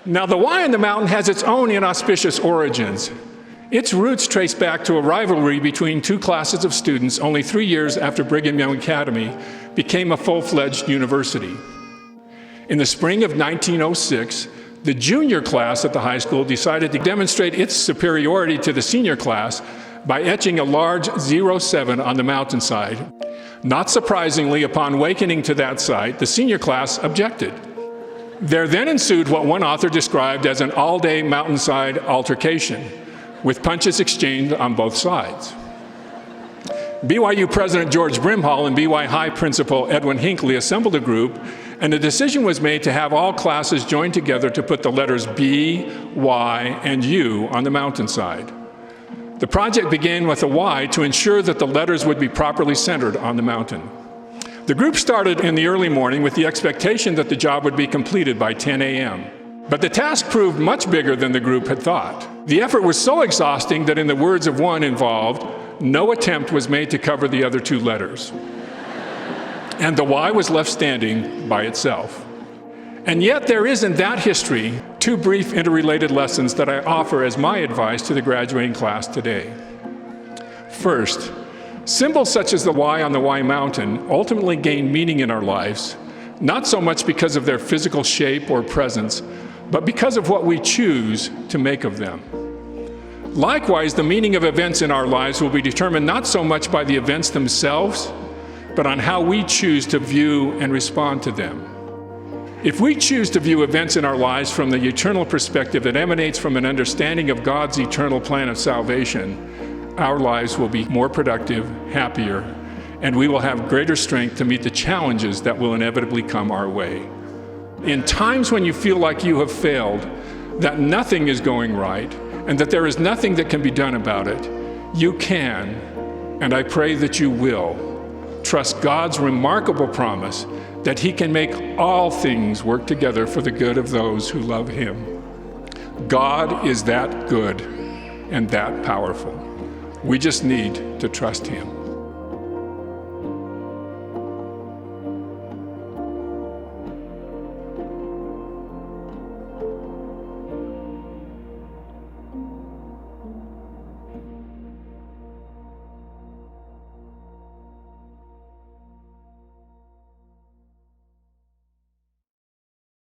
Now, the Y on the mountain has its own inauspicious origins. Its roots trace back to a rivalry between two classes of students only 3 years after Brigham Young Academy became a full-fledged university. In the spring of 1906, the junior class at the high school decided to demonstrate its superiority to the senior class by etching a large 07 on the mountainside. Not surprisingly, upon awakening to that sight, the senior class objected. There then ensued what one author described as an all-day mountainside altercation, with punches exchanged on both sides. BYU President George Brimhall and BYU High Principal Edwin Hinckley assembled a group, and a decision was made to have all classes join together to put the letters B, Y, and U on the mountainside. The project began with a Y to ensure that the letters would be properly centered on the mountain. The group started in the early morning with the expectation that the job would be completed by 10 a.m. But the task proved much bigger than the group had thought. The effort was so exhausting that, in the words of one involved, no attempt was made to cover the other two letters. And the Y was left standing by itself. And yet there is in that history two brief interrelated lessons that I offer as my advice to the graduating class today. First, symbols such as the Y on the Y mountain ultimately gain meaning in our lives, not so much because of their physical shape or presence, but because of what we choose to make of them. Likewise, the meaning of events in our lives will be determined not so much by the events themselves, but on how we choose to view and respond to them. If we choose to view events in our lives from the eternal perspective that emanates from an understanding of God's eternal plan of salvation, our lives will be more productive, happier, and we will have greater strength to meet the challenges that will inevitably come our way. In times when you feel like you have failed, that nothing is going right, and that there is nothing that can be done about it, you can, and I pray that you will, trust God's remarkable promise that He can make all things work together for the good of those who love Him. God is that good and that powerful. We just need to trust Him.